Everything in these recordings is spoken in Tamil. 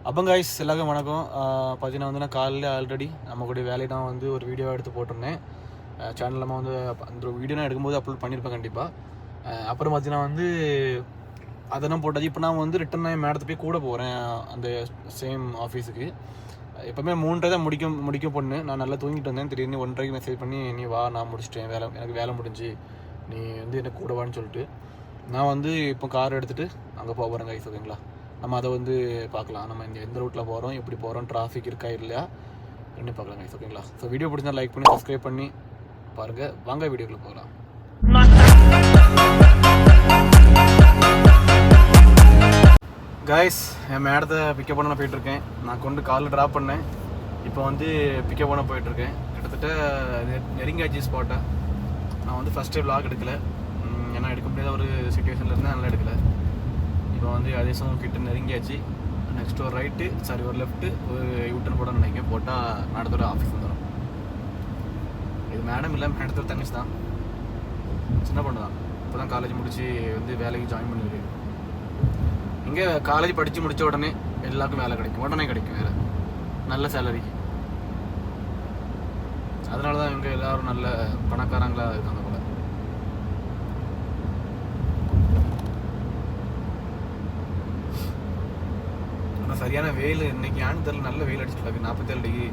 அப்போ கைஸ் எல்லாருக்கும் வணக்கம். பார்த்தீங்கன்னா வந்து நான் காலையில் ஆல்ரெடி நம்ம கூட வேலையை நான் வந்து ஒரு வீடியோ எடுத்து போட்டிருந்தேன் சேனலில். நம்ம வந்து அந்த வீடியோ நான் எடுக்கும்போது அப்லோட் பண்ணியிருப்பேன் கண்டிப்பாக. அப்புறம் பார்த்தீங்கன்னா வந்து அதெல்லாம் போட்டாச்சு. இப்போ நான் வந்து ரிட்டன் நான் மேடத்தை போய் கூட போகிறேன் அந்த சேம் ஆஃபீஸுக்கு. எப்போவுமே 3:30 தான் முடிக்க பொண்ணு. நான் நல்லா தூங்கிட்டு வந்தேன். திடீர்னு 1:30 மெசேஜ் பண்ணி நீ வா, நான் முடிச்சிட்டேன் வேலை, எனக்கு வேலை முடிஞ்சு, நீ வந்து எனக்கு கூட வான்னு சொல்லிட்டு நான் வந்து இப்போ கார் எடுத்துகிட்டு அங்கே போகிறேன் கைஸ். ஓகேங்களா, நம்ம அதை வந்து பார்க்கலாம். நம்ம எந்த ரூட்டில் போகிறோம், எப்படி போகிறோம், டிராஃபிக் இருக்கா இல்லையா ரெண்டு பார்க்கலாம் கைஸ். ஓகேங்களா, ஸோ வீடியோ பிடிச்சா லைக் பண்ணி சப்ஸ்கிரைப் பண்ணி பாருங்கள். வாங்க வீடியோக்குள்ளே போகலாம். கைஸ், என் மேடத்தை பிக்கப் பண்ண போயிட்டுருக்கேன். நான் கொண்டு காலில் ட்ராப் பண்ணேன். இப்போ வந்து பிக்கப் பண்ண போயிட்டுருக்கேன். கிட்டத்தட்ட நெருங்கியாச்சு ஸ்பாட்டை. நான் வந்து ஃபஸ்ட்டு vlog எடுக்கலை, ஏன்னா எடுக்க முடியாத ஒரு சுச்சுவேஷனில் இருந்தேன், நல்லா எடுக்கலை. இப்போ வந்து அதே சமயம் கிட்ட நெருங்கியாச்சு. நெக்ஸ்ட் ஒரு ரைட்டு, சாரி ஒரு லெஃப்ட்டு, ஒரு யூட்டன் போட நினைக்கிறேன். போட்டால் மேடத்தோட ஆஃபீஸ் வந்துடும். இது மேடம் இல்லை, மேடத்தோட தங்கச்சி தான், சின்ன பொண்ணு தான். இப்போ தான் காலேஜ் முடித்து வந்து வேலைக்கு ஜாயின் பண்ணிருக்கு. இங்கே காலேஜ் படித்து முடித்த உடனே எல்லாருக்கும் வேலை கிடைக்கும், உடனே கிடைக்கும் வேலை, நல்ல சேலரி. அதனால தான் இவங்க எல்லோரும் நல்ல பணக்காரங்களாக இருக்காங்க போல. ஆனால் சரியான வெயில் இன்னைக்கு ஏன்னு தெரியல, நல்ல வெயில் அடிச்சுட்டு இருக்கு. 47 டிகிரி,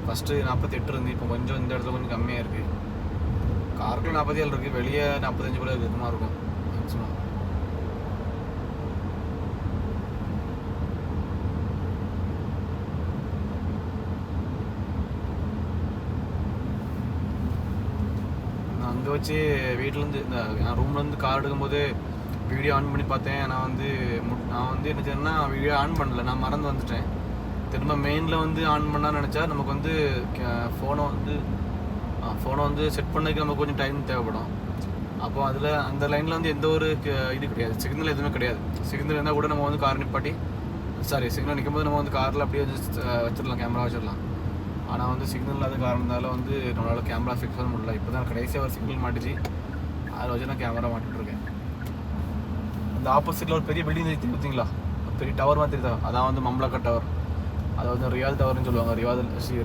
ஃபஸ்ட்டு 48 இருந்து இப்போ கொஞ்சம் இந்த இடத்துல கொஞ்சம் கம்மியாக இருக்குது. காருக்குள்ள 47 இருக்குது, வெளியே 45 கூட விதமாக இருக்கும் மேக்ஸிமம். அங்கே வச்சு வீட்டிலேருந்து இந்த ரூம்லேருந்து கார் எடுக்கும்போது வீடியோ ஆன் பண்ணி பார்த்தேன். நான் வந்து என்ன செய்யணும்னா வீடியோ ஆன் பண்ணல, நான் மறந்து வந்துட்டேன். திரும்ப மெயினில் வந்து ஆன் பண்ணான்னு நினச்சா நமக்கு வந்து ஃபோனை வந்து செட் பண்ணதுக்கு நமக்கு கொஞ்சம் டைம் தேவைப்படும். அப்போ அதில் அந்த லைனில் வந்து எந்த ஒரு இது கிடையாது, சிக்னல் எதுவுமே கிடையாது. சிக்னல் இருந்தால் கூட நம்ம வந்து கார் நிப்பாட்டி, சிக்னல் நிற்கும் போது நம்ம வந்து காரில் அப்படியே வச்சிடலாம், கேமரா வச்சிடலாம். ஆனால் வந்து சிக்னல் இல்லாத காரணத்தால் வந்து நம்மளால் கேமரா ஃபிக்ஸ் பண்ண முடியல. இப்போ தான் கடைசியாக ஒரு சிக்னல் மாட்டிச்சு, அதை வச்சு நான் கேமரா மாட்டிகிட்ருக்கேன். அந்த ஆப்போசிட்டில் ஒரு பெரிய பில்டிங் தெரியுது பார்த்தீங்களா, பெரிய டவர் மாதிரி தெரியுதா, அதான் வந்து மம்லாக்கா டவர். அதை வந்து ரியாத் டவர்னு சொல்லுவாங்க.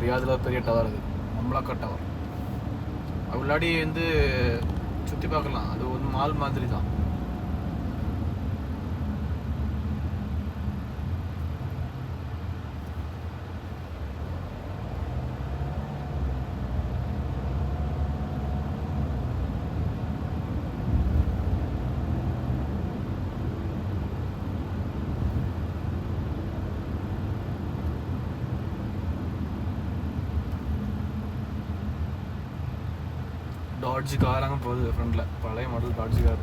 ரியாதில் ஒரு பெரிய டவர், அது மம்லாக்கா டவர். அது முன்னாடி வந்து சுற்றி பார்க்கலாம், அது ஒரு மால் மாதிரி தான். டாட்ஜ் கார் அங்கே போகுது ஃப்ரண்டில், பழைய model dodge car.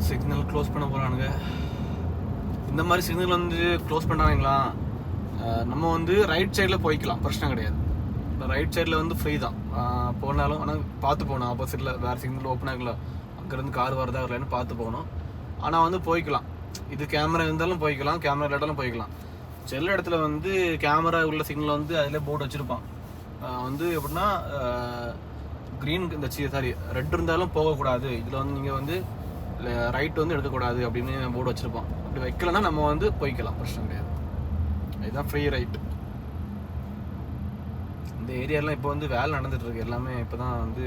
Signal close பண்ண போகிறானுங்க. இந்த மாதிரி சிக்னல் வந்து க்ளோஸ் பண்ணுறாங்களா, நம்ம வந்து ரைட் சைடில் போய்க்கலாம், பிரச்சனை கிடையாது. இப்போ ரைட் சைடில் வந்து ஃப்ரீ தான் போனாலும். ஆனால் பார்த்து போகணும், ஆப்போசிட்டில் வேறு சிக்னல் ஓப்பன் ஆகலாம், அங்கேருந்து கார் வரதா இல்லைன்னு பார்த்து போகணும். ஆனால் வந்து போய்க்கலாம், இது கேமரா இருந்தாலும் போய்க்கலாம், கேமரா இல்லாட்டாலும் போய்க்கலாம். சில இடத்துல வந்து கேமரா உள்ள சிக்னல் வந்து அதில் போர்டு வச்சுருப்பான், வந்து எப்படின்னா க்ரீன் இந்த ரெட் இருந்தாலும் போகக்கூடாது, இதில் வந்து நீங்கள் வந்து ரைட் வந்து எடுக்கக்கூடாது அப்படின்னு போர்டு வச்சுருப்பான். அப்படி வைக்கலன்னா நம்ம வந்து போய்க்கலாம், பிரச்சனை கிடையாது. இதுதான் ஃப்ரீ ரைட். இந்த ஏரியாலாம் இப்போ வந்து வேலை நடந்துகிட்ருக்கு, எல்லாமே இப்போ தான் வந்து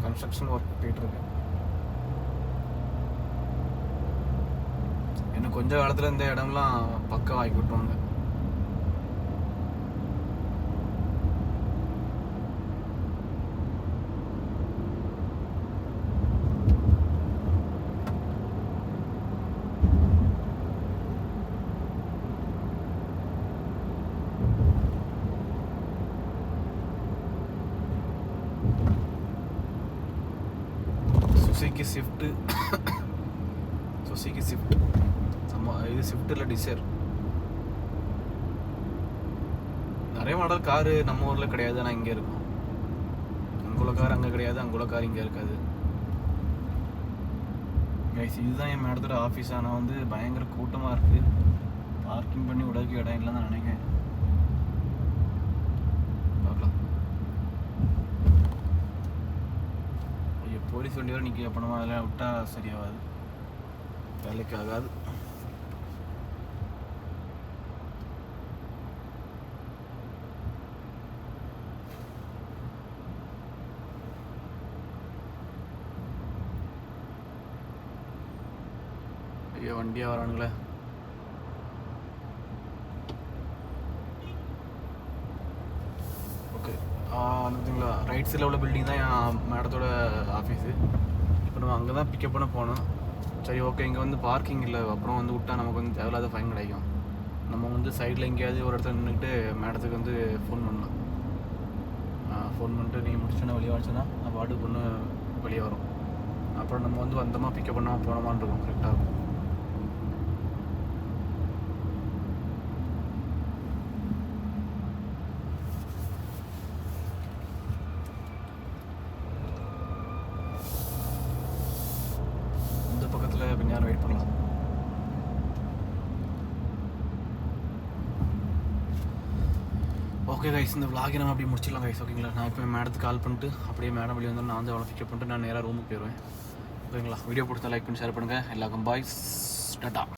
கன்ஸ்ட்ரக்ஷன் ஒர்க் போயிட்டுருக்கு. இன்னும் கொஞ்ச காலத்தில் இந்த இடம்லாம் பக்கம் ஆக்கி விட்டுருவாங்க. சுசுகி ஸ்விஃப்ட் இது ஸ்விஃப்ட் இல்லை, டிசைர். நிறைய மாடல் காரு நம்ம ஊரில் கிடையாது, ஆனால் இங்கே இருக்கும். அங்குள்ள கார் அங்கே கிடையாது, அங்குள்ள கார் இங்கே இருக்காது. இதுதான் என் மேடத்தோட ஆஃபீஸ். ஆனால் வந்து பயங்கர கூட்டமாக இருக்குது, பார்க்கிங் பண்ணி விடக்கு இடம் இல்லைன்னு நினைக்கிறேன். ஐஸ் வண்டி வரை நிற்க பண்ணணும், அதெல்லாம் விட்டால் சரியாகாது, வேலைக்கு ஆகாது. ஐயோ வண்டியாக வரானுங்களே. ஓகே வந்துங்களா, ரைட் சைடில் உள்ள பில்டிங் தான் என் மேடத்தோட ஆஃபீஸு. இப்போ நம்ம அங்கே தான் பிக்கப் பண்ண போனோம். சரி ஓகே, இங்கே வந்து பார்க்கிங் இல்லை, அப்புறம் வந்து விட்டா நமக்கு வந்து தேவையில்லாத ஃபைன் கிடைக்கும். நம்ம வந்து சைடில் எங்கேயாவது ஒரு இடத்துல நின்றுட்டு மேடத்துக்கு வந்து ஃபோன் பண்ணலாம். ஃபோன் பண்ணிட்டு நீங்கள் முடிச்சோன்னா வெளியே வந்துச்சுன்னா நான் பாட்டுக்கு பொண்ணு வெளியே வரும். அப்புறம் நம்ம வந்து வந்தோமா பிக்கப் பண்ணாமல் போனோமான்னு இருக்கும், கரெக்டாக இருக்கும். இந்த பக்கத்தில் கொஞ்சம் நேரம் வெயிட் பண்ணலாம். ஓகே கைஸ், இந்த vlog நம்ம அப்படியே முடிச்சிடலாம் கைஸ். ஓகேங்களா, நான் இப்போ மேடத்துக்கு கால் பண்ணிட்டு அப்படியே மேடம் வெளியே வந்து நான் வந்து அவளை பிக்கப் பண்ணிட்டு நான் நேராக ரூமுக்கு போயிடுவேன். ஓகேங்களா, வீடியோ பிடிச்சா லைக் பண்ணி ஷேர் பண்ணுங்கள். எல்லாருக்கும் பாய்ஸ், டாட்டா.